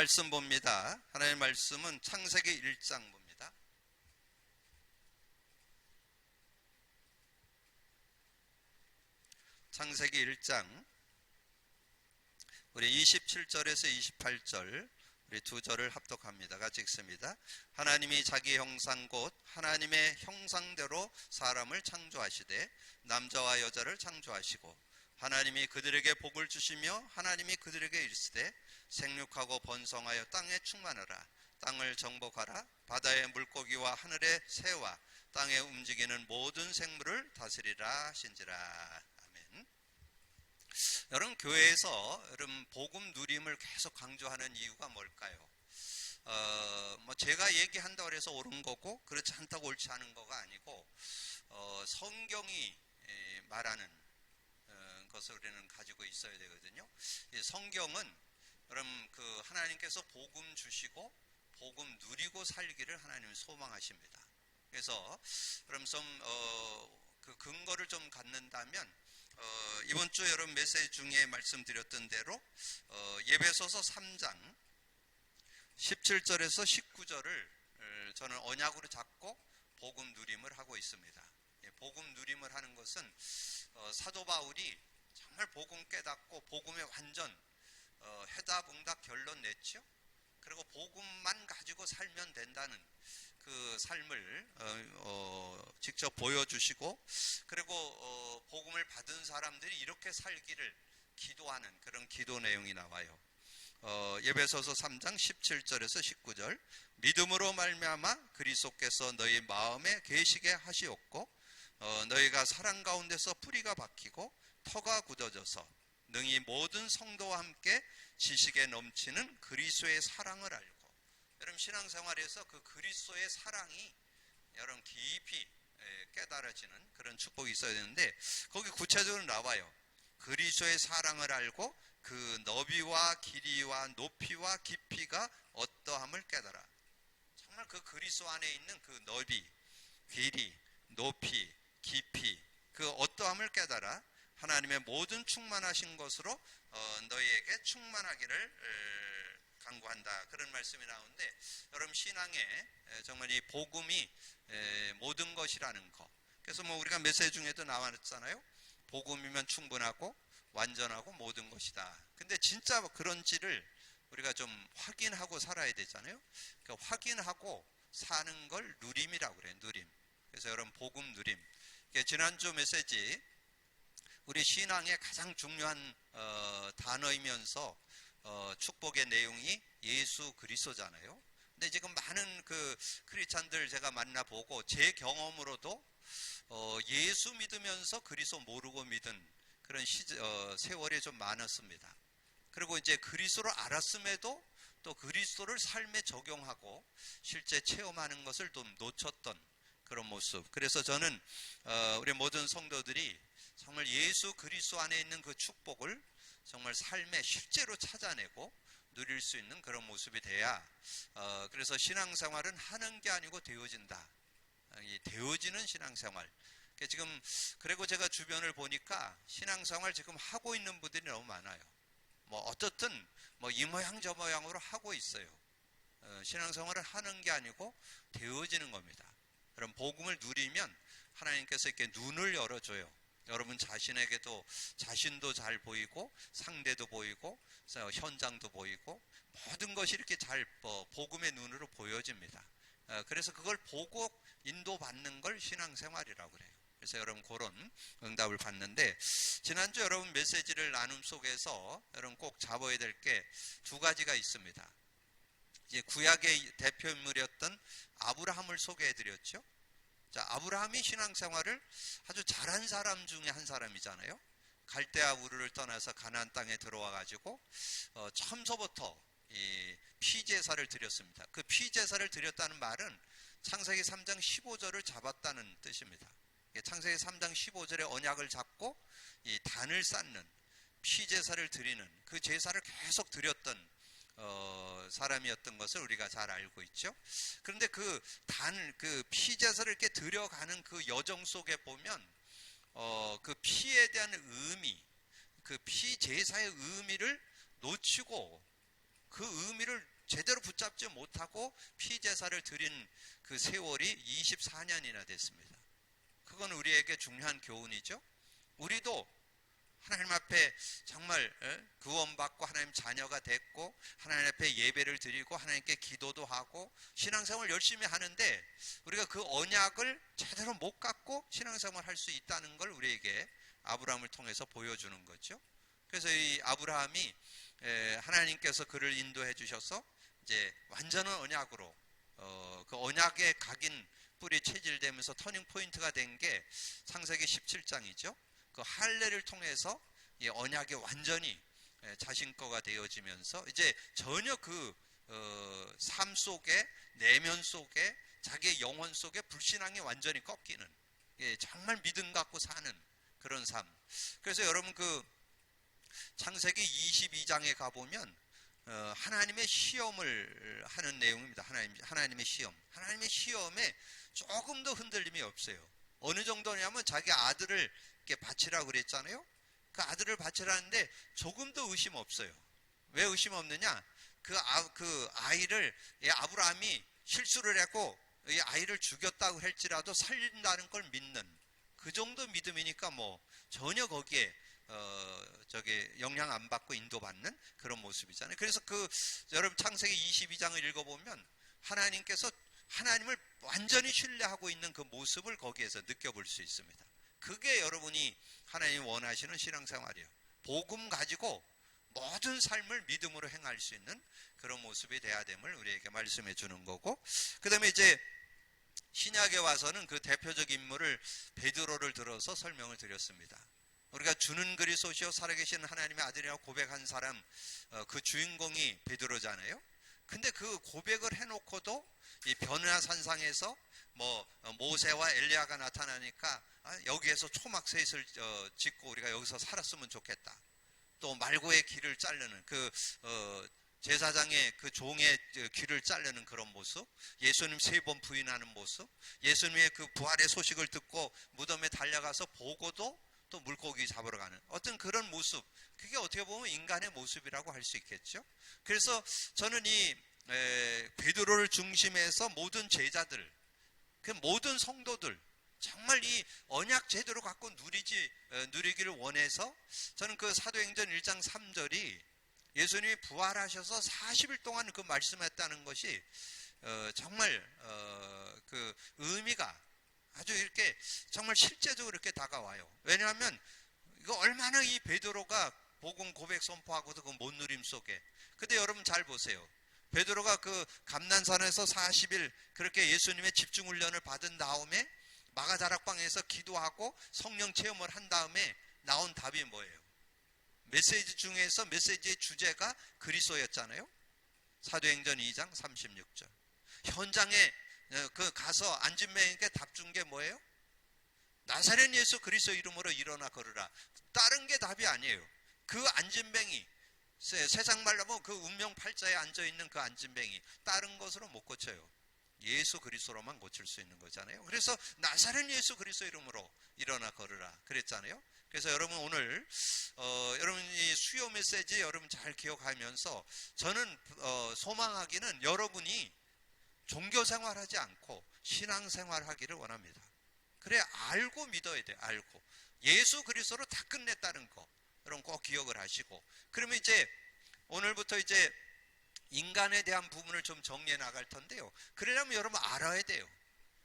말씀 봅니다. 하나님의 말씀은 창세기 1장 봅니다. 창세기 1장 우리 27절에서 28절 우리 두 절을 합독합니다. 같이 읽습니다. 하나님이 자기 형상 곧 하나님의 형상대로 사람을 창조하시되 남자와 여자를 창조하시고 하나님이 그들에게 복을 주시며 하나님이 그들에게 이르시되 생육하고 번성하여 땅에 충만하라. 땅을 정복하라. 바다의 물고기와 하늘의 새와 땅에 움직이는 모든 생물을 다스리라 하신지라. 아멘. 여러분, 교회에서 여러분 복음 누림을 계속 강조하는 이유가 뭘까요? 제가 얘기한다고 해서 옳은 거고 그렇지 않다고 옳지 않은 거가 아니고 성경이 말하는 것을 우리는 가지고 있어야 되거든요. 이 성경은 여러분 그 하나님께서 복음 주시고 복음 누리고 살기를 하나님은 소망하십니다. 그래서 여러분 좀 그 근거를 좀 갖는다면 이번 주 여러분 메시지 중에 말씀드렸던 대로 에베소서 3장 17절에서 19절을 저는 언약으로 잡고 복음 누림을 하고 있습니다. 복음 누림을 하는 것은 사도 바울이 정말 복음 깨닫고 복음에 완전 해답응답 결론 냈죠. 그리고 복음만 가지고 살면 된다는 그 삶을 직접 보여주시고 그리고 복음을 받은 사람들이 이렇게 살기를 기도하는 그런 기도 내용이 나와요. 에베소서 3장 17절에서 19절 믿음으로 말미암아 그리스도께서 너희 마음에 계시게 하시옵고 너희가 사랑 가운데서 뿌리가 박히고 터가 굳어져서 능히 모든 성도와 함께 지식에 넘치는 그리스도의 사랑을 알고 여러분 신앙생활에서 그 그리스도의 사랑이 여러분 깊이 깨달아지는 그런 축복이 있어야 되는데 거기 구체적으로 나와요. 그리스도의 사랑을 알고 그 너비와 길이와 높이와 깊이가 어떠함을 깨달아. 정말 그 그리스도 안에 있는 그 너비, 길이, 높이, 깊이 그 어떠함을 깨달아 하나님의 모든 충만하신 것으로 너희에게 충만하기를 간구한다. 그런 말씀이 나오는데 여러분 신앙에 정말 이 복음이 모든 것이라는 거. 그래서 우리가 메시지 중에도 나왔잖아요. 복음이면 충분하고 완전하고 모든 것이다. 근데 진짜 그런지를 우리가 좀 확인하고 살아야 되잖아요. 그러니까 확인하고 사는 걸 누림이라고 그래요. 누림. 그래서 여러분 복음 누림. 지난주 메시지 우리 신앙의 가장 중요한 단어이면서 축복의 내용이 예수 그리스도잖아요. 근데 지금 많은 그 크리스찬들 제가 만나보고 제 경험으로도 예수 믿으면서 그리스도 모르고 믿은 그런 세월이 좀 많았습니다. 그리고 이제 그리스도를 알았음에도 또 그리스도를 삶에 적용하고 실제 체험하는 것을 좀 놓쳤던 그런 모습. 그래서 저는 우리 모든 성도들이 정말 예수 그리스도 안에 있는 그 축복을 정말 삶에 실제로 찾아내고 누릴 수 있는 그런 모습이 돼야 그래서 신앙생활은 하는 게 아니고 되어진다. 이 되어지는 신앙생활. 지금 그리고 제가 주변을 보니까 신앙생활 지금 하고 있는 분들이 너무 많아요. 어떻든 이 모양 저 모양으로 하고 있어요. 신앙생활을 하는 게 아니고 되어지는 겁니다. 그럼 복음을 누리면 하나님께서 이렇게 눈을 열어줘요. 여러분 자신에게도 자신도 잘 보이고 상대도 보이고 현장도 보이고 모든 것이 이렇게 잘 복음의 눈으로 보여집니다. 그래서 그걸 보고 인도받는 걸 신앙생활이라고 그래요. 그래서 여러분 그런 응답을 받는데 지난주 여러분 메시지를 나눔 속에서 여러분 꼭 잡아야 될 게 두 가지가 있습니다. 이제 구약의 대표 인물이었던 아브라함을 소개해 드렸죠. 자, 아브라함이 신앙생활을 아주 잘한 사람 중에 한 사람이잖아요. 갈대아 우르를 떠나서 가나안 땅에 들어와 가지고 처음서부터 이 피제사를 드렸습니다. 그 피제사를 드렸다는 말은 창세기 3장 15절을 잡았다는 뜻입니다. 창세기 3장 15절의 언약을 잡고 이 단을 쌓는 피제사를 드리는 그 제사를 계속 드렸던 사람이었던 것을 우리가 잘 알고 있죠. 그런데 그 피제사를 이렇게 들여가는 그 여정 속에 보면 그 피에 대한 의미, 그 피제사의 의미를 놓치고 그 의미를 제대로 붙잡지 못하고 피제사를 드린 그 세월이 24년이나 됐습니다. 그건 우리에게 중요한 교훈이죠. 우리도 하나님 앞에 정말 구원받고 하나님 자녀가 됐고 하나님 앞에 예배를 드리고 하나님께 기도도 하고 신앙생활을 열심히 하는데 우리가 그 언약을 제대로 못 갖고 신앙생활을 할 수 있다는 걸 우리에게 아브라함을 통해서 보여주는 거죠. 그래서 이 아브라함이 하나님께서 그를 인도해 주셔서 이제 완전한 언약으로 그 언약의 각인 뿔이 체질되면서 터닝 포인트가 된 게 창세기 17장이죠. 그 할례를 통해서 이 언약이 완전히 자신 거가 되어지면서 이제 전혀 그 삶 속에 내면 속에 자기의 영혼 속에 불신앙이 완전히 꺾이는 정말 믿음 갖고 사는 그런 삶. 그래서 여러분 그 창세기 22장에 가보면 하나님의 시험을 하는 내용입니다. 하나님의 시험. 하나님의 시험에 조금도 흔들림이 없어요. 어느 정도냐면 자기 아들을 이렇게 바치라고 그랬잖아요. 그 아들을 바치라는데 조금도 의심 없어요. 왜 의심 없느냐? 그 아이를 아브라함이 실수를 했고 이 아이를 죽였다고 할지라도 살린다는 걸 믿는 그 정도 믿음이니까 뭐 전혀 거기에 영향 안 받고 인도받는 그런 모습이잖아요. 그래서 여러분 창세기 22장을 읽어보면 하나님께서 하나님을 완전히 신뢰하고 있는 그 모습을 거기에서 느껴볼 수 있습니다. 그게 여러분이 하나님이 원하시는 신앙생활이에요. 복음 가지고 모든 삶을 믿음으로 행할 수 있는 그런 모습이 돼야 됨을 우리에게 말씀해 주는 거고, 그 다음에 이제 신약에 와서는 그 대표적 인물을 베드로를 들어서 설명을 드렸습니다. 우리가 주는 그리스도시요 살아계신 하나님의 아들이라고 고백한 사람, 그 주인공이 베드로잖아요. 근데 그 고백을 해놓고도 이 변화 산상에서 모세와 엘리야가 나타나니까 여기에서 초막셋을 짓고 우리가 여기서 살았으면 좋겠다. 또 말고의 귀를 자르는 제사장의 그 종의 귀를 자르는 그런 모습, 예수님 3번 부인하는 모습, 예수님의 그 부활의 소식을 듣고 무덤에 달려가서 보고도 또 물고기 잡으러 가는 어떤 그런 모습, 그게 어떻게 보면 인간의 모습이라고 할 수 있겠죠. 그래서 저는 이 베드로를 중심해서 모든 제자들, 그 모든 성도들 정말 이 언약 제대로 갖고 누리기를 원해서 저는 그 사도행전 1장 3절이 예수님이 부활하셔서 40일 동안 그 말씀했다는 것이 정말 그 의미가 아주 이렇게 정말 실제적으로 이렇게 다가와요. 왜냐하면 이거 얼마나 이 베드로가 복음 고백 선포하고도 그 못 누림 속에, 근데 여러분 잘 보세요. 베드로가 그 감난산에서 40일 그렇게 예수님의 집중 훈련을 받은 다음에 마가다락방에서 기도하고 성령 체험을 한 다음에 나온 답이 뭐예요? 메시지 중에서 메시지의 주제가 그리스도였잖아요. 사도행전 2장 36절. 현장에 가서 안진뱅이에게 답 준 게 뭐예요? 나사렛 예수 그리스도 이름으로 일어나 걸으라. 다른 게 답이 아니에요. 그 안진뱅이, 세상 말로 하면 그 운명 팔자에 앉아있는 그 안진뱅이, 다른 것으로 못 고쳐요. 예수 그리스도로만 고칠 수 있는 거잖아요. 그래서 나사렛 예수 그리스도 이름으로 일어나 걸으라 그랬잖아요. 그래서 여러분 오늘 여러분 이 수요 메시지 여러분 잘 기억하면서 저는 소망하기는 여러분이 종교 생활하지 않고 신앙 생활하기를 원합니다. 그래 알고 믿어야 돼. 알고 예수 그리스도로 다 끝냈다는 거 여러분 꼭 기억을 하시고, 그러면 이제 오늘부터 이제 인간에 대한 부분을 좀 정리해 나갈 텐데요. 그러려면 여러분 알아야 돼요.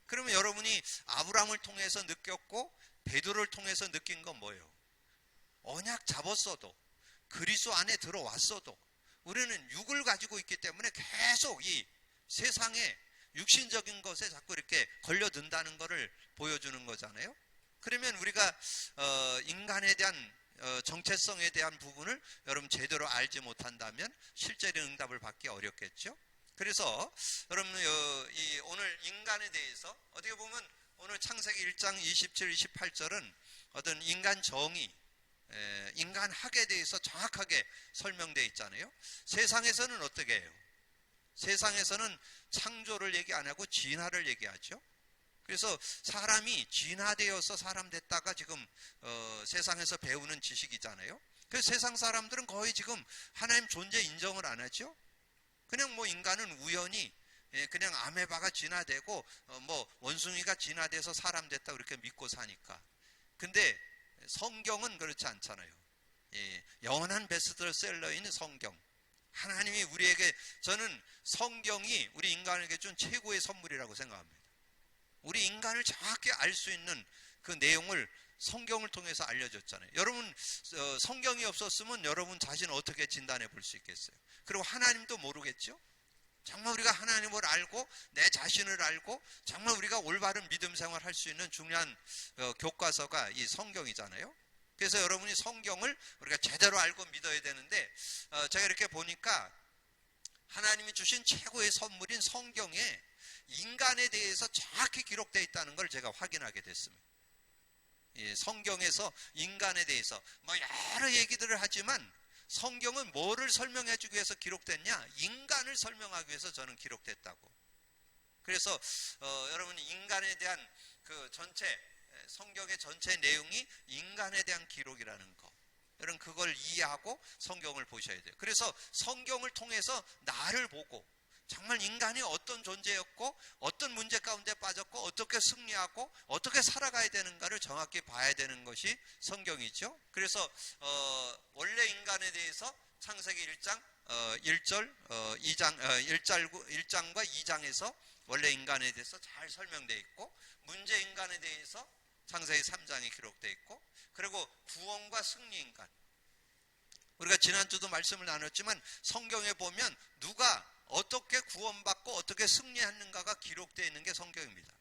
그러면 여러분이 아브라함을 통해서 느꼈고 베드로를 통해서 느낀 건 뭐예요? 언약 잡았어도 그리스도 안에 들어왔어도 우리는 육을 가지고 있기 때문에 계속 이 세상에 육신적인 것에 자꾸 이렇게 걸려든다는 것을 보여주는 거잖아요. 그러면 우리가 인간에 대한 정체성에 대한 부분을 여러분 제대로 알지 못한다면 실제로 응답을 받기 어렵겠죠. 그래서 여러분 오늘 인간에 대해서 어떻게 보면 오늘 창세기 1장 27, 28절은 어떤 인간 정의, 인간학에 대해서 정확하게 설명되어 있잖아요. 세상에서는 어떻게 해요? 세상에서는 창조를 얘기 안 하고 진화를 얘기하죠. 그래서 사람이 진화되어서 사람 됐다가 지금 세상에서 배우는 지식이잖아요. 그래서 세상 사람들은 거의 지금 하나님 존재 인정을 안 하죠. 그냥 뭐 인간은 우연히 그냥 아메바가 진화되고 뭐 원숭이가 진화돼서 사람 됐다 그렇게 믿고 사니까. 근데 성경은 그렇지 않잖아요. 영원한 베스트셀러인 성경. 하나님이 우리에게, 저는 성경이 우리 인간에게 준 최고의 선물이라고 생각합니다. 우리 인간을 정확히 알 수 있는 그 내용을 성경을 통해서 알려줬잖아요. 여러분 성경이 없었으면 여러분 자신을 어떻게 진단해 볼 수 있겠어요? 그리고 하나님도 모르겠죠? 정말 우리가 하나님을 알고 내 자신을 알고 정말 우리가 올바른 믿음 생활을 할 수 있는 중요한 교과서가 이 성경이잖아요. 그래서 여러분이 성경을 우리가 제대로 알고 믿어야 되는데, 제가 이렇게 보니까 하나님이 주신 최고의 선물인 성경에 인간에 대해서 정확히 기록되어 있다는 걸 제가 확인하게 됐습니다. 성경에서 인간에 대해서 뭐 여러 얘기들을 하지만 성경은 뭐를 설명해 주기 위해서 기록됐냐? 인간을 설명하기 위해서 저는 기록됐다고. 그래서 여러분 인간에 대한 그 전체 성경의 전체 내용이 인간에 대한 기록이라는 거, 여러분 그걸 이해하고 성경을 보셔야 돼요. 그래서 성경을 통해서 나를 보고 정말 인간이 어떤 존재였고 어떤 문제 가운데 빠졌고 어떻게 승리하고 어떻게 살아가야 되는가를 정확히 봐야 되는 것이 성경이죠. 그래서 원래 인간에 대해서 창세기 1장 1절 1장과 2장에서 원래 인간에 대해서 잘 설명되어 있고, 문제 인간에 대해서 창세기 3장에 기록되어 있고, 그리고 구원과 승리 인간, 우리가 지난주도 말씀을 나눴지만 성경에 보면 누가 어떻게 구원받고 어떻게 승리하는가가 기록되어 있는 게 성경입니다.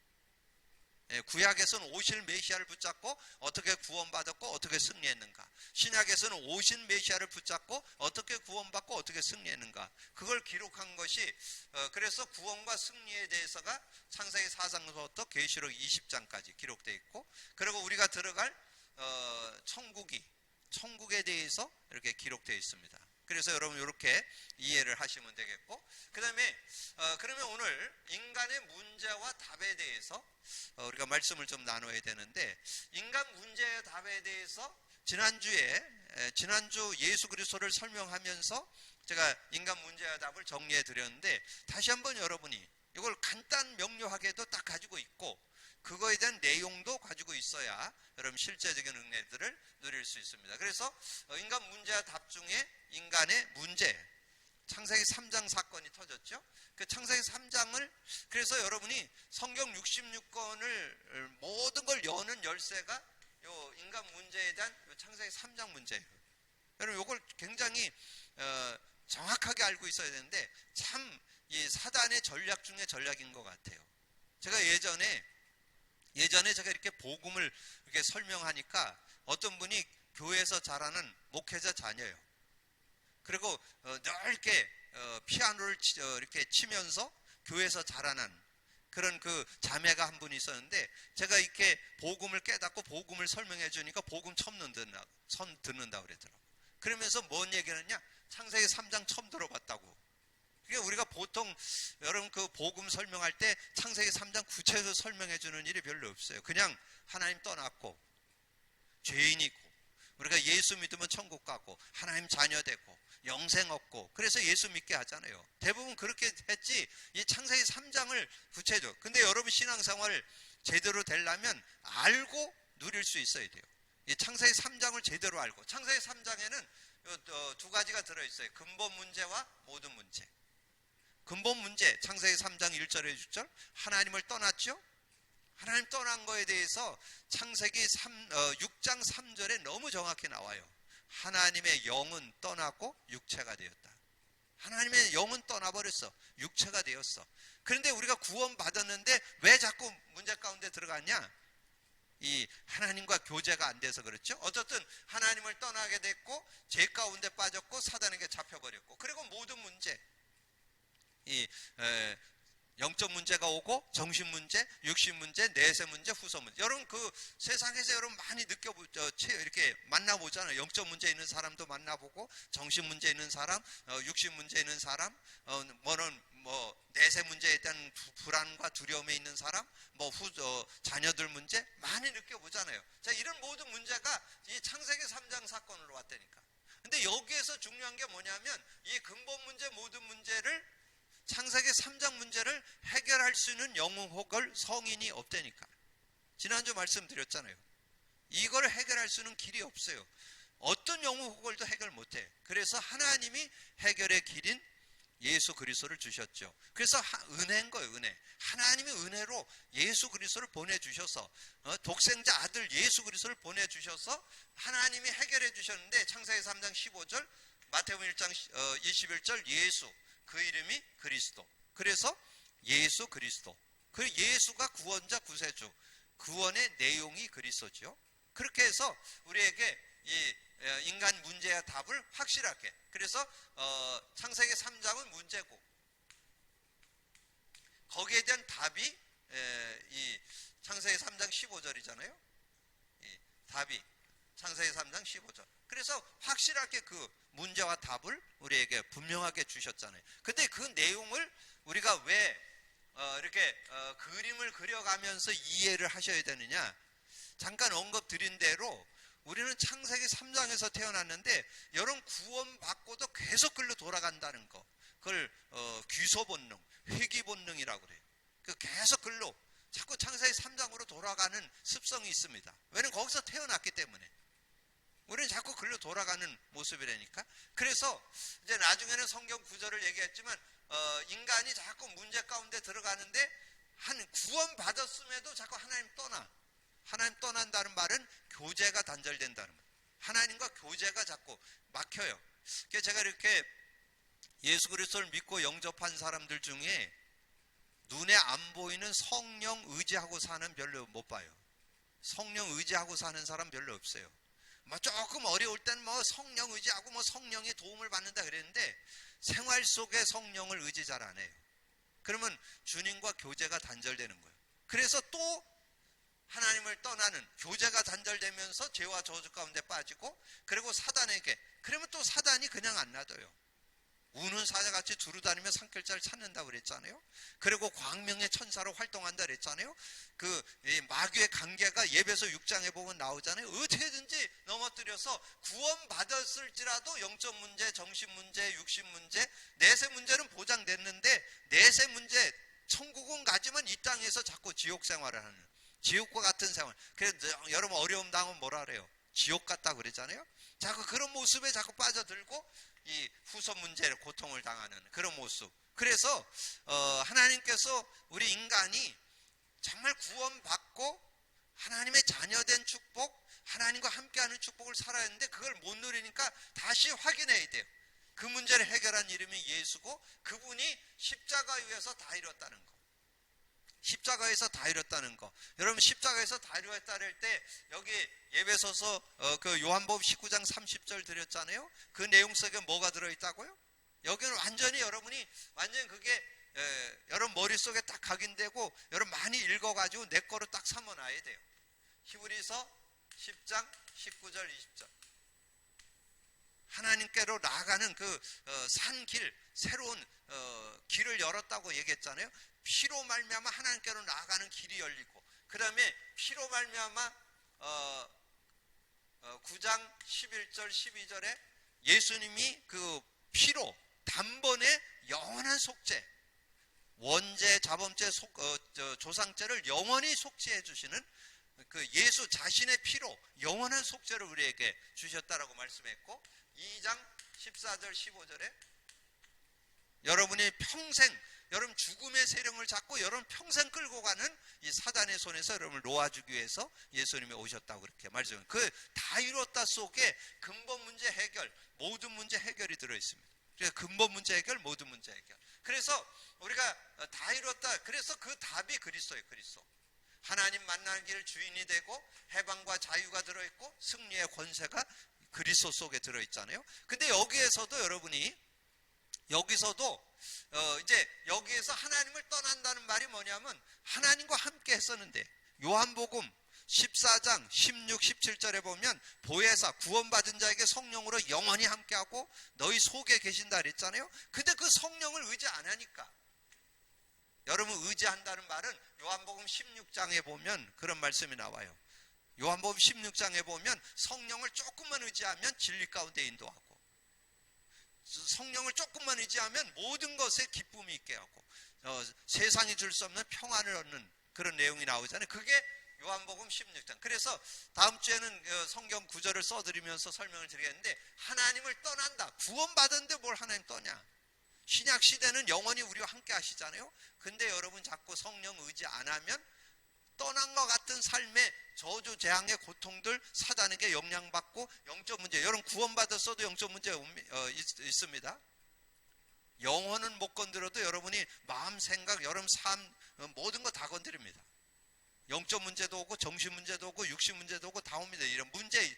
구약에서는 오실 메시아를 붙잡고 어떻게 구원받았고 어떻게 승리했는가, 신약에서는 오신 메시아를 붙잡고 어떻게 구원받고 어떻게 승리했는가, 그걸 기록한 것이 그래서 구원과 승리에 대해서가 창세기 4장부터 계시록 20장까지 기록되어 있고, 그리고 우리가 들어갈 천국에 대해서 이렇게 기록되어 있습니다. 그래서 여러분 이렇게 이해를 하시면 되겠고, 그 다음에 그러면 오늘 인간의 문제와 답에 대해서 우리가 말씀을 좀 나눠야 되는데, 인간 문제와 답에 대해서 지난주 예수 그리스도를 설명하면서 제가 인간 문제와 답을 정리해 드렸는데, 다시 한번 여러분이 이걸 간단 명료하게도 딱 가지고 있고 그거에 대한 내용도 가지고 있어야 여러분 실제적인 은혜들을 누릴 수 있습니다. 그래서 인간 문제와 답 중에 인간의 문제, 창세기 3장 사건이 터졌죠. 그 창세기 3장을, 그래서 여러분이 성경 66권을 모든 걸 여는 열쇠가 요 인간 문제에 대한 요 창세기 3장 문제예요. 여러분 이걸 굉장히 정확하게 알고 있어야 되는데, 참 이 사단의 전략 중에 전략인 것 같아요. 제가 예전에 제가 이렇게 복음을 이렇게 설명하니까 어떤 분이 교회에서 자라는 목회자 자녀예요. 그리고 늘 이렇게 피아노를 이렇게 치면서 교회에서 자라난 그런 그 자매가 한 분이 있었는데, 제가 이렇게 복음을 깨닫고 복음을 설명해 주니까 복음 처음 듣는다 그러더라고요. 그러면서 뭔 얘기를 했냐? 창세기 3장 처음 들어봤다고. 그러니까 우리가 보통 여러분 그 복음 설명할 때 창세기 3장 구체적으로 설명해 주는 일이 별로 없어요. 그냥 하나님 떠났고 죄인이고 우리가 예수 믿으면 천국 가고 하나님 자녀 되고 영생 얻고 그래서 예수 믿게 하잖아요. 대부분 그렇게 했지 이 창세기 3장을 구체적으로. 근데 여러분 신앙생활을 제대로 되려면 알고 누릴 수 있어야 돼요. 이 창세기 3장을 제대로 알고, 창세기 3장에는 두 가지가 들어있어요. 근본 문제와 모든 문제. 근본 문제, 창세기 3장 1절에 6절, 하나님을 떠났죠? 하나님 떠난 거에 대해서 창세기 6장 3절에 너무 정확히 나와요. 하나님의 영은 떠나고 육체가 되었다. 하나님의 영은 떠나버렸어. 육체가 되었어. 그런데 우리가 구원 받았는데 왜 자꾸 문제 가운데 들어갔냐? 이 하나님과 교제가 안 돼서 그렇죠. 어쨌든 하나님을 떠나게 됐고 죄 가운데 빠졌고 사단에게 잡혀버렸고, 그리고 모든 문제, 이 영적 문제가 오고 정신 문제, 육신 문제, 내세 문제, 후소 문제. 여러분 그 세상에서 여러분 많이 이렇게 만나보잖아요. 영적 문제 있는 사람도 만나보고, 정신 문제 있는 사람, 육신 문제 있는 사람, 내세 문제에 대한 불안과 두려움에 있는 사람, 자녀들 문제 많이 느껴보잖아요. 자, 이런 모든 문제가 이 창세기 3장 사건으로 왔다니까. 근데 여기에서 중요한 게 뭐냐면 이 근본 문제, 모든 문제를 3장 문제를 해결할 수 있는 영혼호걸 성인이 없다니까. 지난주 말씀드렸잖아요. 이걸 해결할 수 있는 길이 없어요. 어떤 영혼호걸도 해결 못해. 그래서 하나님이 해결의 길인 예수 그리스도를 주셨죠. 그래서 은혜인 거예요. 은혜. 하나님이 은혜로 예수 그리스도를 보내주셔서 독생자 아들 예수 그리스도를 보내주셔서 하나님이 해결해 주셨는데, 창세기 3장 15절, 마태복음 1장 21절, 예수 그 이름이 그리스도. 그래서 예수 그리스도, 그 예수가 구원자 구세주, 구원의 내용이 그리스도죠. 그렇게 해서 우리에게 이 인간 문제의 답을 확실하게. 그래서 창세기 3장은 문제고, 거기에 대한 답이 이 창세기 3장 15절이잖아요. 이 답이 창세기 3장 15절. 그래서 확실하게 그 문제와 답을 우리에게 분명하게 주셨잖아요. 근데 그 내용을 우리가 왜 이렇게 그림을 그려가면서 이해를 하셔야 되느냐? 잠깐 언급 드린 대로 우리는 창세기 3장에서 태어났는데, 여러분 구원받고도 계속 글로 돌아간다는 거, 그걸 귀소 본능, 회귀 본능이라고 그래요. 그 계속 글로 자꾸 창세기 3장으로 돌아가는 습성이 있습니다. 왜냐면 거기서 태어났기 때문에. 우리는 자꾸 글로 돌아가는 모습이라니까. 그래서 이제 나중에는 성경 구절을 얘기했지만 인간이 자꾸 문제 가운데 들어가는데, 한 구원 받았음에도 자꾸 하나님 떠나. 하나님 떠난다는 말은 교제가 단절된다는 말. 하나님과 교제가 자꾸 막혀요. 그래서 제가 이렇게 예수 그리스도를 믿고 영접한 사람들 중에 눈에 안 보이는 성령 의지하고 사는 별로 못 봐요. 성령 의지하고 사는 사람 별로 없어요. 뭐 조금 어려울 땐 뭐 성령 의지하고 뭐 성령의 도움을 받는다 그랬는데, 생활 속에 성령을 의지 잘 안 해요. 그러면 주님과 교제가 단절되는 거예요. 그래서 또 하나님을 떠나는, 교제가 단절되면서 죄와 저주 가운데 빠지고, 그리고 사단에게, 그러면 또 사단이 그냥 안 놔둬요. 우는 사자같이 두루다니며 산길자를 찾는다고 그랬잖아요. 그리고 광명의 천사로 활동한다 그랬잖아요. 그 마귀의 관계가 예배서 6장에 보면 나오잖아요. 어떻게든지 넘어뜨려서 구원받았을지라도 영적 문제, 정신 문제, 육신 문제, 내세 문제는 보장됐는데, 내세 문제, 천국은 가지만 이 땅에서 자꾸 지옥 생활을 하는, 지옥과 같은 생활. 그래서 여러분 어려움 당하면 뭐라 그래요? 지옥 같다 그랬잖아요. 자꾸 그런 모습에 자꾸 빠져들고 이 후속 문제를 고통을 당하는 그런 모습. 그래서 하나님께서 우리 인간이 정말 구원받고 하나님의 자녀된 축복, 하나님과 함께하는 축복을 살아야 하는데, 그걸 못 누리니까 다시 확인해야 돼요. 그 문제를 해결한 이름이 예수고, 그분이 십자가에 의해서 다 이뤘다는 거. 십자가에서 다 이뤘다는 거. 여러분 십자가에서 다 이뤘다 할 때, 여기 예배소서 그 요한복음 19장 30절 드렸잖아요. 그 내용 속에 뭐가 들어있다고요? 여기는 완전히 여러분이 완전히 그게 여러분 머릿속에 딱 각인되고, 여러분 많이 읽어가지고 내 거로 딱 삼아놔야 돼요. 히브리서 10장 19절 20절. 하나님께로 나아가는 그 산길, 새로운 길을 열었다고 얘기했잖아요. 피로 말미암아 하나님께로 나아가는 길이 열리고, 그 다음에 피로 말미암아 9장 11절 12절에 예수님이 그 피로 단번에 영원한 속죄, 원죄, 자범죄, 조상죄를 영원히 속죄해 주시는 그 예수 자신의 피로 영원한 속죄를 우리에게 주셨다라고 말씀했고, 2장 14절 15절에 여러분이 평생, 여러분 죽음의 세력을 잡고 여러분 평생 끌고 가는 이 사단의 손에서 여러분을 놓아주기 위해서 예수님이 오셨다고 그렇게 말씀해요. 그 다 이뤘다 속에 근본 문제 해결, 모든 문제 해결이 들어있습니다. 그래서 근본 문제 해결, 모든 문제 해결. 그래서 우리가 다 이뤘다. 그래서 그 답이 그리스도예요. 그리스도. 하나님 만나는 길 주인이 되고, 해방과 자유가 들어있고, 승리의 권세가 그리스도 속에 들어있잖아요. 근데 여기에서도 여러분이, 여기서도 이제 여기에서 하나님을 떠난다는 말이 뭐냐면, 하나님과 함께 했었는데, 요한복음 14장 16, 17절에 보면 보혜사, 구원받은 자에게 성령으로 영원히 함께하고 너희 속에 계신다 그랬잖아요. 근데 그 성령을 의지 안 하니까, 여러분 의지한다는 말은 요한복음 16장에 보면 그런 말씀이 나와요. 요한복음 16장에 보면 성령을 조금만 의지하면 진리 가운데 인도하고, 성령을 조금만 의지하면 모든 것에 기쁨이 있게 하고 세상이 줄 수 없는 평안을 얻는 그런 내용이 나오잖아요. 그게 요한복음 16장. 그래서 다음 주에는 성경 구절을 써드리면서 설명을 드리겠는데, 하나님을 떠난다. 구원받았는데 뭘 하나님 떠냐? 신약 시대는 영원히 우리와 함께 하시잖아요. 근데 여러분 자꾸 성령 의지 안 하면 떠난 것 같은 삶의 저주, 재앙의 고통들, 사단에게 영향받고 영적 문제, 여러분 구원받았어도 영적 문제가 있습니다. 영혼은 못 건드려도 여러분이 마음, 생각, 여러분 삶 모든 거 다 건드립니다. 영적 문제도 오고 정신 문제도 오고 육신 문제도 오고 다 옵니다. 이런 문제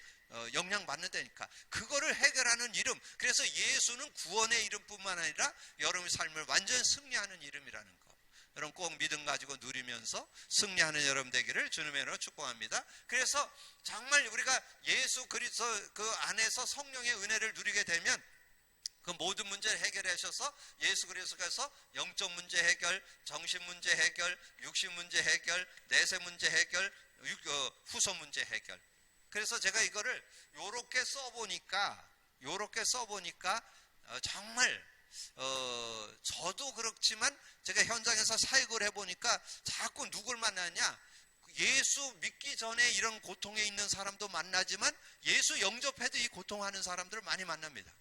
영향받는다니까. 그거를 해결하는 이름. 그래서 예수는 구원의 이름뿐만 아니라 여러분의 삶을 완전히 승리하는 이름이라는 거. 여러분 꼭 믿음 가지고 누리면서 승리하는 여러분 되기를 주님의 이름으로 축복합니다. 그래서 정말 우리가 예수 그리스도 그 안에서 성령의 은혜를 누리게 되면 그 모든 문제를 해결하셔서 예수 그리스도께서 영적 문제 해결, 정신 문제 해결, 육신 문제 해결, 내세 문제 해결, 후손 문제 해결. 그래서 제가 이거를 요렇게 써보니까 정말 저도 그렇지만 제가 현장에서 사역을 해보니까 자꾸 누굴 만나냐, 예수 믿기 전에 이런 고통에 있는 사람도 만나지만 예수 영접해도 이 고통하는 사람들을 많이 만납니다.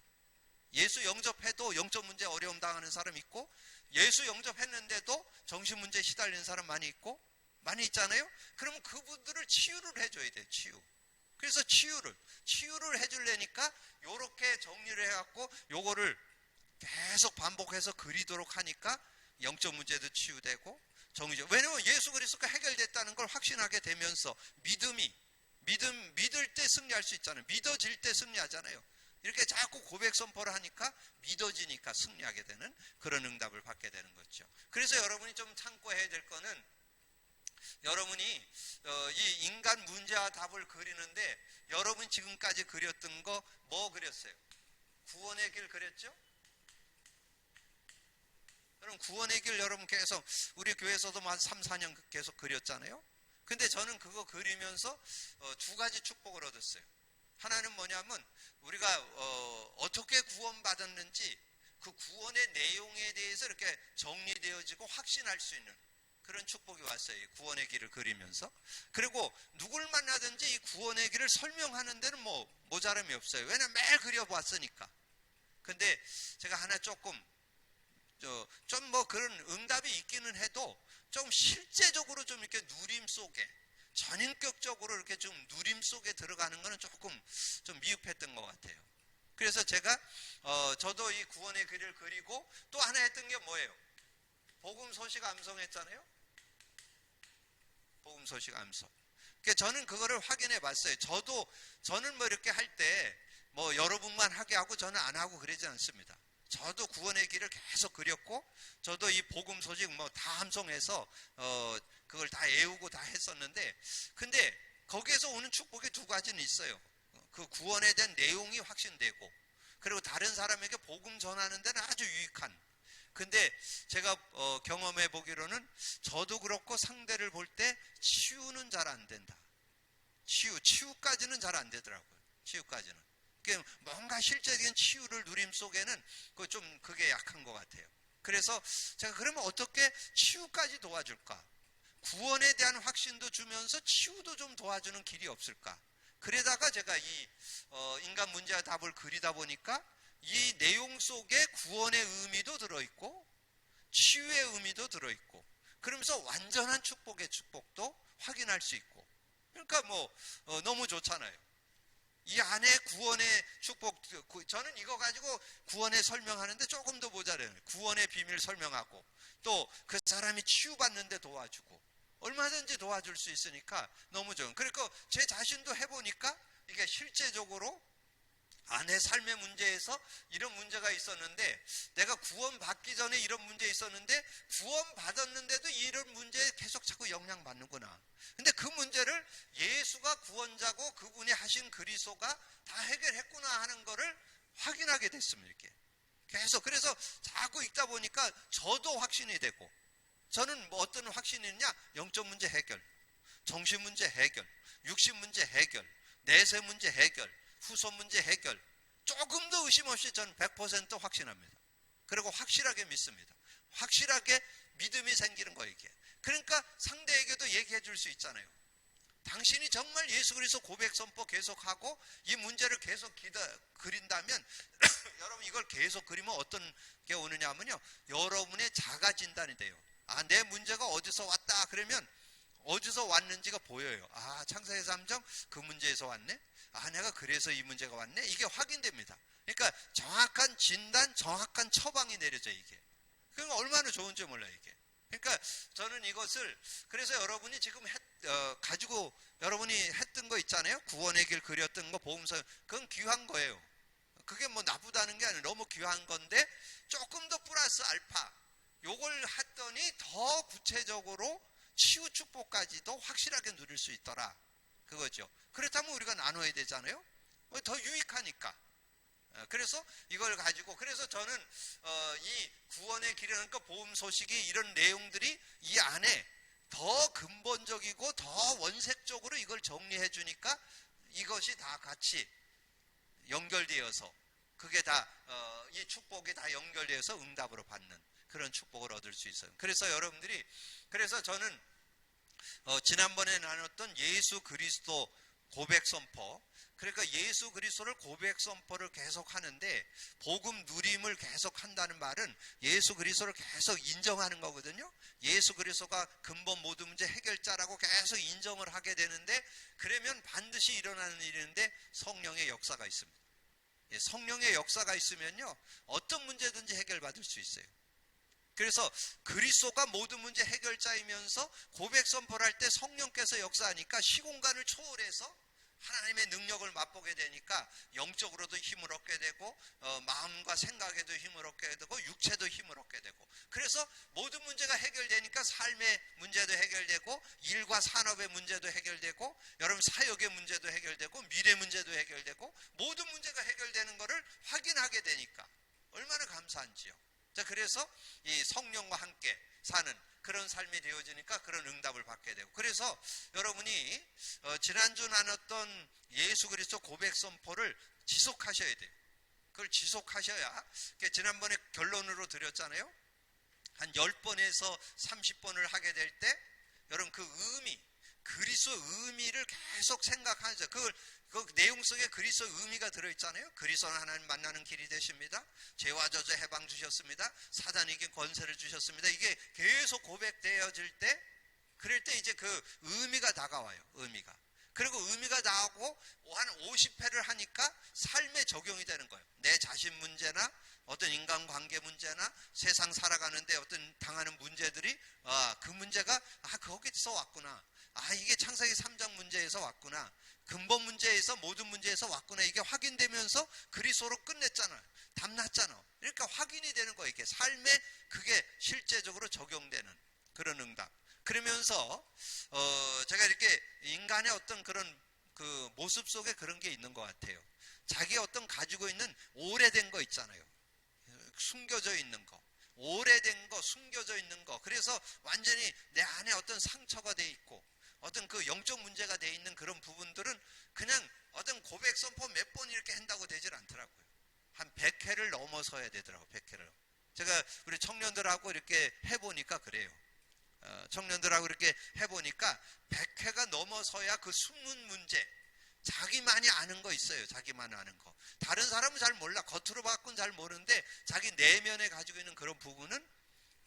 예수 영접해도 영적 문제 어려움 당하는 사람 있고, 예수 영접했는데도 정신 문제 시달리는 사람 많이 있고, 많이 있잖아요. 그러면 그분들을 치유를 해줘야 돼요. 그래서 치유를 해주려니까 요렇게 정리를 해갖고 요거를 계속 반복해서 그리도록 하니까 영적 문제도 치유되고 정의죠. 왜냐면 예수 그리스도가 해결됐다는 걸 확신하게 되면서 믿을 때 승리할 수 있잖아요. 믿어질 때 승리하잖아요. 이렇게 자꾸 고백 선포를 하니까 믿어지니까 승리하게 되는 그런 응답을 받게 되는 거죠. 그래서 여러분이 좀 참고해야 될 거는, 여러분이 이 인간 문제와 답을 그리는데 여러분이 지금까지 그렸던 거 뭐 그렸어요? 구원의 길 그렸죠? 여러분 구원의 길 여러분 계속 우리 교회에서도 한 3, 4년 계속 그렸잖아요. 근데 저는 그거 그리면서 두 가지 축복을 얻었어요. 하나는 뭐냐면 우리가 어떻게 구원받았는지 그 구원의 내용에 대해서 이렇게 정리되어지고 확신할 수 있는 그런 축복이 왔어요. 이 구원의 길을 그리면서. 그리고 누굴 만나든지 이 구원의 길을 설명하는 데는 뭐 모자람이 없어요. 왜냐면 매일 그려봤으니까. 근데 제가 하나 조금 좀 뭐 그런 응답이 있기는 해도 좀 실제적으로 좀 이렇게 누림 속에, 전인격적으로 이렇게 좀 누림 속에 들어가는 거는 조금 좀 미흡했던 것 같아요. 그래서 제가 저도 이 구원의 길을 그리고 또 하나 했던 게 뭐예요? 복음 소식 암송했잖아요. 복음 소식 암송. 그러니까 저는 그거를 확인해 봤어요. 저는 뭐 이렇게 할 때 뭐 여러분만 하게 하고 저는 안 하고 그러지 않습니다. 저도 구원의 길을 계속 그렸고, 저도 이 복음 소식 뭐 다 함송해서 그걸 다 애우고 다 했었는데, 근데 거기에서 오는 축복이 두 가지는 있어요. 그 구원에 대한 내용이 확신되고, 그리고 다른 사람에게 복음 전하는 데는 아주 유익한. 근데 제가 경험해 보기로는 저도 그렇고 상대를 볼 때 치유는 잘 안 된다. 치유까지는 잘 안 되더라고요. 치유까지는. 뭔가 실제적인 치유를 누림 속에는 그게 약한 것 같아요. 그래서 제가 그러면 어떻게 치유까지 도와줄까? 구원에 대한 확신도 주면서 치유도 좀 도와주는 길이 없을까? 그러다가 제가 이 인간 문제와 답을 그리다 보니까 이 내용 속에 구원의 의미도 들어있고 치유의 의미도 들어있고, 그러면서 완전한 축복의 축복도 확인할 수 있고, 그러니까 너무 좋잖아요. 이 안에 구원의 축복, 저는 이거 가지고 구원에 설명하는데 조금 더 모자라요. 구원의 비밀 설명하고 또 그 사람이 치유받는데 도와주고 얼마든지 도와줄 수 있으니까 너무 좋은. 그러니까 제 자신도 해보니까 이게 실제적으로 아내 삶의 문제에서 이런 문제가 있었는데, 내가 구원받기 전에 이런 문제 있었는데 구원받았는데도 이런 문제에 계속 자꾸 영향받는구나. 근데 그 문제를 예수가 구원자고 그분이 하신 그리스도가 다 해결했구나 하는 거를 확인하게 됐습니다. 이렇게 계속. 그래서 자꾸 읽다 보니까 저도 확신이 되고, 저는 뭐 어떤 확신이 있냐? 영적 문제 해결, 정신 문제 해결, 육신 문제 해결, 내세 문제 해결, 후손 문제 해결, 조금도 의심 없이 저는 100% 확신합니다. 그리고 확실하게 믿습니다. 확실하게 믿음이 생기는 거예요, 이게. 그러니까 상대에게도 얘기해 줄 수 있잖아요. 당신이 정말 예수 그리스도 고백 선포 계속하고 이 문제를 계속 그린다면 여러분 이걸 계속 그리면 어떤 게 오느냐 하면요, 여러분의 자가 진단이 돼요. 아, 내 문제가 어디서 왔다 그러면 어디서 왔는지가 보여요. 아, 창세기 3장 그 문제에서 왔네. 아, 내가 그래서 이 문제가 왔네. 이게 확인됩니다. 그러니까 정확한 진단, 정확한 처방이 내려져요, 이게. 그러니까 얼마나 좋은지 몰라요, 이게. 그러니까 저는 이것을, 그래서 여러분이 지금 가지고 여러분이 했던 거 있잖아요. 구원의 길 그렸던 거, 복음서, 그건 귀한 거예요. 그게 뭐 나쁘다는 게 아니라 너무 귀한 건데 조금 더 플러스 알파 요걸 했더니 더 구체적으로 치유 축복까지도 확실하게 누릴 수 있더라, 그거죠. 그렇다면 우리가 나눠야 되잖아요. 더 유익하니까. 그래서 이걸 가지고, 그래서 저는 이 구원의 길이라는 복음 소식이 이런 내용들이 이 안에 더 근본적이고 더 원색적으로 이걸 정리해 주니까 이것이 다 같이 연결되어서 그게 다 이 축복이 다 연결되어서 응답으로 받는 그런 축복을 얻을 수 있어요. 그래서 여러분들이, 그래서 저는 지난번에 나눴던 예수 그리스도 고백 선포, 그러니까 예수 그리스도를 고백 선포를 계속 하는데 복음 누림을 계속 한다는 말은 예수 그리스도를 계속 인정하는 거거든요. 예수 그리스도가 근본 모든 문제 해결자라고 계속 인정을 하게 되는데, 그러면 반드시 일어나는 일인데 성령의 역사가 있습니다. 성령의 역사가 있으면요, 어떤 문제든지 해결받을 수 있어요. 그래서 그리스도가 모든 문제 해결자이면서 고백 선포를 할 때 성령께서 역사하니까 시공간을 초월해서 하나님의 능력을 맛보게 되니까 영적으로도 힘을 얻게 되고 마음과 생각에도 힘을 얻게 되고 육체도 힘을 얻게 되고, 그래서 모든 문제가 해결되니까 삶의 문제도 해결되고 일과 산업의 문제도 해결되고 여러분 사역의 문제도 해결되고 미래 문제도 해결되고 모든 문제가 해결되는 것을 확인하게 되니까 얼마나 감사한지요. 자, 그래서 이 성령과 함께 사는 그런 삶이 되어지니까 그런 응답을 받게 되고, 그래서 여러분이 지난주 나눴던 예수 그리스도 고백 선포를 지속하셔야 돼요. 그걸 지속하셔야, 지난번에 결론으로 드렸잖아요. 한 10번에서 30번을 하게 될 때 여러분 그 의미, 그리스도 의미를 계속 생각하죠. 그 내용 속에 그리스도 의미가 들어있잖아요. 그리스도는 하나님 만나는 길이 되십니다. 죄와 저주 해방 주셨습니다. 사단에게 권세를 주셨습니다. 이게 계속 고백되어질 때, 그럴 때 이제 그 의미가 다가와요. 의미가. 그리고 의미가 나오고 한 50회를 하니까 삶에 적용이 되는 거예요. 내 자신 문제나 어떤 인간관계 문제나 세상 살아가는데 어떤 당하는 문제들이 그 문제가 거기서 왔구나. 이게 창세기 3장 문제에서 왔구나. 근본 문제에서 모든 문제에서 왔구나. 이게 확인되면서 그리스도로 끝냈잖아요. 담났잖아. 그러니까 확인이 되는 거예요. 이게 삶에 그게 실제적으로 적용되는 그런 응답. 그러면서 제가 이렇게 인간의 어떤 그런 그 모습 속에 그런 게 있는 것 같아요. 자기 어떤 가지고 있는 오래된 거 있잖아요. 숨겨져 있는 거. 오래된 거, 숨겨져 있는 거. 그래서 완전히 내 안에 어떤 상처가 돼 있고 어떤 그 영적 문제가 돼 있는 그런 부분들은 그냥 어떤 고백 선포 몇 번 이렇게 한다고 되질 않더라고요. 한 100회를 넘어서야 되더라고요. 100회를. 제가 우리 청년들하고 이렇게 해보니까 그래요. 청년들하고 이렇게 해보니까 100회가 넘어서야 그 숨은 문제, 자기만이 아는 거 있어요. 자기만 아는 거. 다른 사람은 잘 몰라. 겉으로 봐서는 잘 모르는데 자기 내면에 가지고 있는 그런 부분은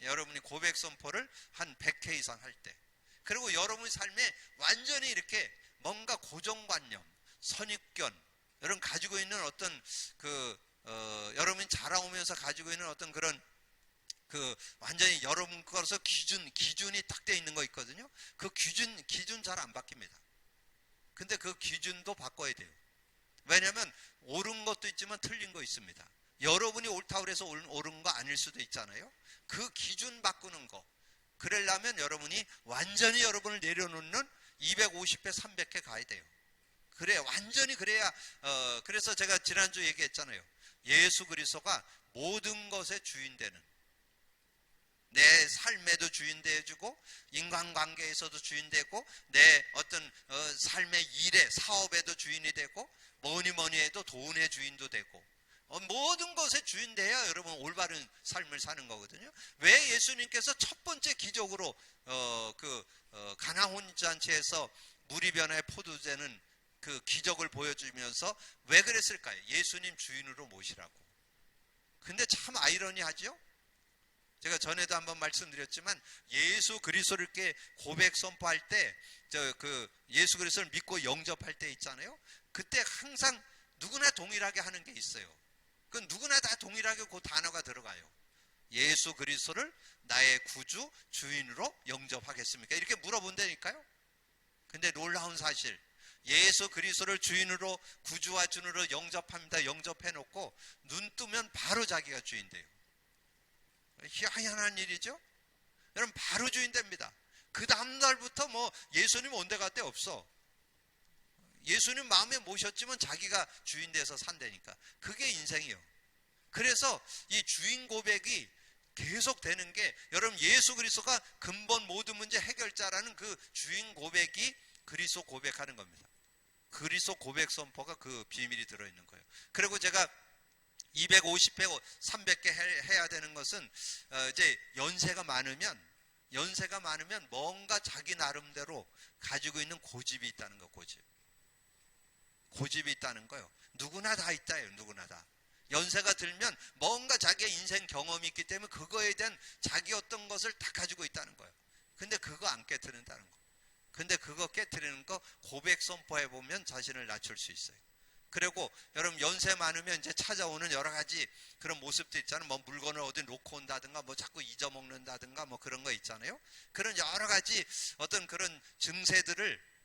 여러분이 고백 선포를 한 100회 이상 할 때, 그리고 여러분의 삶에 완전히 이렇게 뭔가 고정관념, 선입견, 여러분 가지고 있는 어떤 여러분이 자라오면서 가지고 있는 어떤 그런 완전히 여러분 거로서 기준이 딱 돼 있는 거 있거든요. 그 기준 잘 안 바뀝니다. 근데 그 기준도 바꿔야 돼요. 왜냐하면 옳은 것도 있지만 틀린 거 있습니다. 여러분이 옳다고 해서 옳은 거 아닐 수도 있잖아요. 그 기준 바꾸는 거. 그러려면 여러분이 완전히 여러분을 내려놓는 250회, 300회 가야 돼요. 그래, 완전히 그래야, 그래서 제가 지난주 얘기했잖아요. 예수 그리스도가 모든 것의 주인 되는, 내 삶에도 주인 되어주고 인간관계에서도 주인 되고 내 어떤 삶의 일에 사업에도 주인이 되고 뭐니 해도 돈의 주인도 되고 모든 것의 주인 돼야 여러분 올바른 삶을 사는 거거든요. 왜 예수님께서 첫 번째 기적으로 가나 혼인잔치에서 물이 변해 포도되는 그 기적을 보여주면서 왜 그랬을까요? 예수님 주인으로 모시라고. 근데 참 아이러니하죠? 제가 전에도 한번 말씀드렸지만 예수 그리스도를 이렇게 고백 선포할 때 예수 그리스도를 믿고 영접할 때 있잖아요. 그때 항상 누구나 동일하게 하는 게 있어요. 그 누구나 다 동일하게 그 단어가 들어가요. 예수 그리스도를 나의 구주 주인으로 영접하겠습니까? 이렇게 물어본다니까요. 근데 놀라운 사실, 예수 그리스도를 주인으로 구주와 주인으로 영접합니다. 영접해놓고 눈 뜨면 바로 자기가 주인 돼요. 희한한 일이죠. 여러분 바로 주인 됩니다. 그 다음날부터 뭐 예수님 온데 갈데 없어. 예수님 마음에 모셨지만 자기가 주인 돼서 산다니까. 그게 인생이요. 그래서 이 주인 고백이 계속 되는 게 여러분 예수 그리스도가 근본 모든 문제 해결자라는 그 주인 고백이 그리스도 고백하는 겁니다. 그리스도 고백 선포가 그 비밀이 들어있는 거예요. 그리고 제가 250회, 300개 해야 되는 것은 이제 연세가 많으면 뭔가 자기 나름대로 가지고 있는 고집이 있다는 거. 고집이 있다는 거예요. 누구나 다 있다요. 누구나 다. 연세가 들면 뭔가 자기의 인생 경험이 있기 때문에 그거에 대한 자기 어떤 것을 다 가지고 있다는 거예요. 근데 그거 안 깨트린다는 거. 근데 그거 깨트리는 거 고백 선포해 보면 자신을 낮출 수 있어요. 그리고 여러분 연세 많으면 이제 찾아오는 여러 가지 그런 모습도 있잖아요. 뭐 물건을 어디 놓고 온다든가 뭐 자꾸 잊어먹는다든가 뭐 그런 거 있잖아요. 그런 여러 가지 어떤 그런 증세들을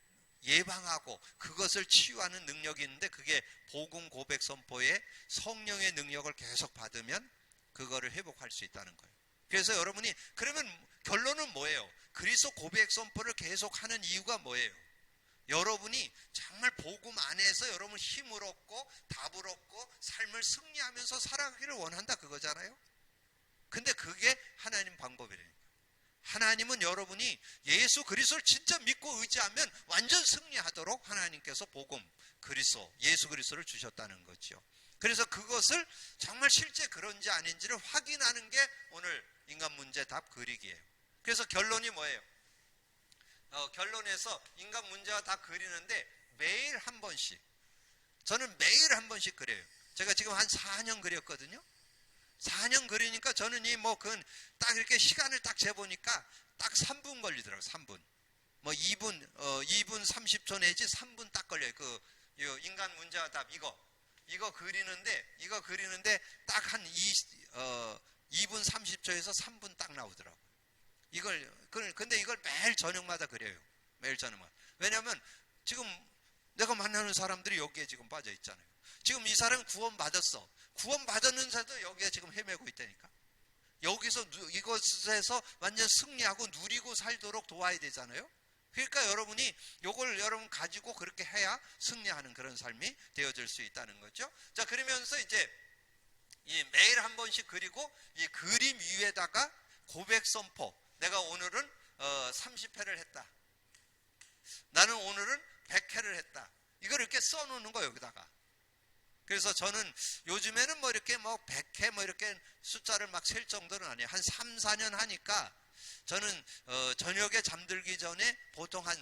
예방하고 그것을 치유하는 능력이 있는데 그게 복음 고백 선포의 성령의 능력을 계속 받으면 그거를 회복할 수 있다는 거예요. 그래서 여러분이 그러면 결론은 뭐예요? 그리스도 고백 선포를 계속하는 이유가 뭐예요? 여러분이 정말 복음 안에서 여러분 힘을 얻고 답을 얻고 삶을 승리하면서 살아가기를 원한다 그거잖아요. 근데 그게 하나님 방법이래요. 하나님은 여러분이 예수 그리스도를 진짜 믿고 의지하면 완전 승리하도록 하나님께서 복음 그리스도 예수 그리스도를 주셨다는 거죠. 그래서 그것을 정말 실제 그런지 아닌지를 확인하는 게 오늘 인간 문제 답 그리기예요. 그래서 결론이 뭐예요? 결론에서 인간 문제와 다 그리는데 매일 한 번씩, 저는 매일 한 번씩 그려요. 제가 지금 한 4년 그렸거든요. 4년 그리니까 저는 딱 이렇게 시간을 딱 재보니까 딱 3분 걸리더라고요. 3분. 뭐 2분 30초 내지 3분 딱 걸려요. 인간 문제와 답 이거 그리는데 딱 한 2분 30초에서 3분 딱 나오더라고요. 근데 이걸 매일 저녁마다 그려요. 매일 저녁마다. 왜냐면 지금 내가 만나는 사람들이 여기에 지금 빠져 있잖아요. 지금 이 사람은 구원받았어. 구원받았는데도 여기에 지금 헤매고 있다니까. 여기서 이것에서 완전 승리하고 누리고 살도록 도와야 되잖아요. 그러니까 여러분이 요걸 여러분 가지고 그렇게 해야 승리하는 그런 삶이 되어질 수 있다는 거죠. 자, 그러면서 이제 이 매일 한 번씩 그리고 이 그림 위에다가 고백 선포. 내가 오늘은 30회를 했다. 나는 오늘은 100회를 했다. 이걸 이렇게 써놓는 거예요, 여기다가. 그래서 저는 요즘에는 뭐 이렇게 100회 뭐 이렇게 숫자를 막 셀 정도는 아니에요. 한 3, 4년 하니까 저는 저녁에 잠들기 전에 보통 한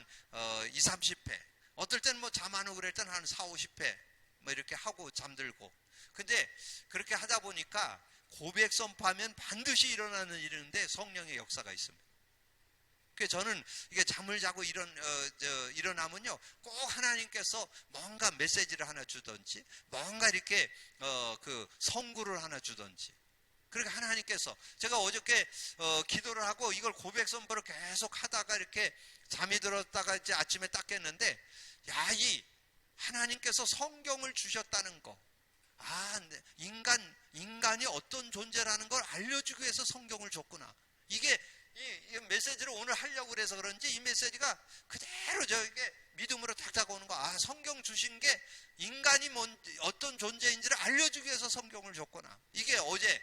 2, 30회. 어떨 때는 뭐 잠 안 오고 그럴 때는 한 4, 50회 뭐 이렇게 하고 잠들고. 근데 그렇게 하다 보니까 고백 선포하면 반드시 일어나는 일인데 성령의 역사가 있습니다. 그래서 저는 이게 잠을 자고 일어나면요, 꼭 하나님께서 뭔가 메시지를 하나 주든지, 뭔가 이렇게 성구를 하나 주든지. 그러니까 하나님께서 제가 어저께 기도를 하고 이걸 고백 선포를 계속 하다가 이렇게 잠이 들었다가 이제 아침에 딱 깼는데, 이 하나님께서 성경을 주셨다는 거. 인간이 어떤 존재라는 걸 알려주기 위해서 성경을 줬구나. 이게 이 메시지를 오늘 하려고 그래서 그런지 이 메시지가 그대로 저에게 믿음으로 탁탁 오는 거. 성경 주신 게 인간이 어떤 존재인지를 알려주기 위해서 성경을 줬구나. 이게 어제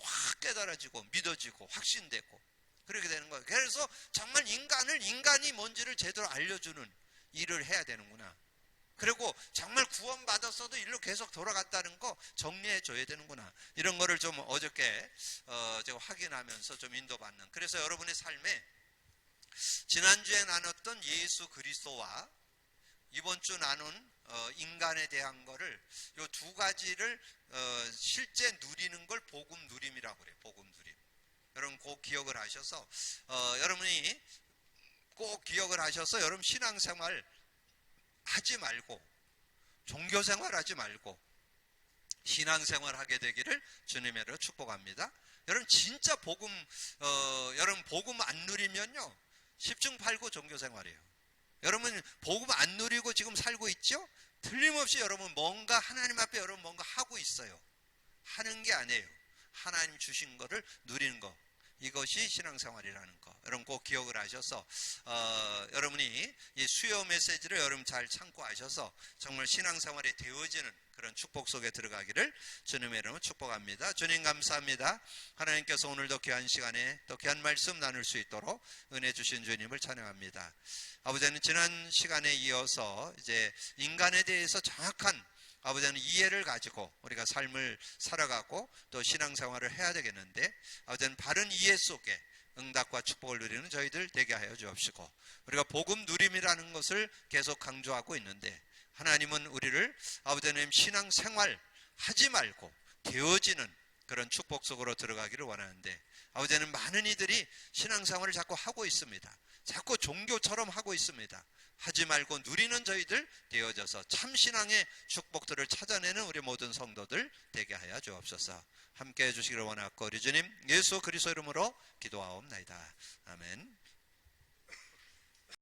확 깨달아지고 믿어지고 확신되고 그렇게 되는 거예요. 그래서 정말 인간이 뭔지를 제대로 알려주는 일을 해야 되는구나. 그리고 정말 구원받았어도 일로 계속 돌아갔다는 거 정리해 줘야 되는구나. 이런 거를 좀 어저께 제가 확인하면서 좀 인도받는. 그래서 여러분의 삶에 지난주에 나눴던 예수 그리스도와 이번 주 나눈 인간에 대한 거를 요 두 가지를 실제 누리는 걸 복음 누림이라고 그래요. 복음 누림. 여러분 꼭 기억을 하셔서 여러분이 꼭 기억을 하셔서 여러분 신앙생활 하지 말고 종교생활 하지 말고 신앙생활 하게 되기를 주님의 이름으로 축복합니다. 여러분 진짜 여러분 복음 안 누리면요 10중 8구 종교생활이에요. 여러분 복음 안 누리고 지금 살고 있죠? 틀림없이 여러분 뭔가 하나님 앞에 여러분 뭔가 하고 있어요. 하는 게 아니에요. 하나님 주신 거를 누리는 거. 이것이 신앙생활이라는 거. 여러분 꼭 기억을 하셔서 여러분이 이 수요 메시지를 여러분 잘 참고하셔서 정말 신앙생활이 되어지는 그런 축복 속에 들어가기를 주님의 이름으로 축복합니다. 주님 감사합니다. 하나님께서 오늘도 귀한 시간에 또 귀한 말씀 나눌 수 있도록 은혜 주신 주님을 찬양합니다. 아버지는 지난 시간에 이어서 이제 인간에 대해서 정확한 아버지는 이해를 가지고 우리가 삶을 살아가고 또 신앙생활을 해야 되겠는데 아버지는 바른 이해 속에 응답과 축복을 누리는 저희들 되게 하여 주옵시고 우리가 복음 누림이라는 것을 계속 강조하고 있는데 하나님은 우리를 아버지는 신앙생활 하지 말고 되어지는 그런 축복 속으로 들어가기를 원하는데 아버지는 많은 이들이 신앙생활을 자꾸 하고 있습니다. 자꾸 종교처럼 하고 있습니다. 하지 말고 누리는 저희들 되어져서 참신앙의 축복들을 찾아내는 우리 모든 성도들 되게 하여 주옵소서. 함께 해주시기를 원하고 우리 주님 예수 그리스도 이름으로 기도하옵나이다. 아멘.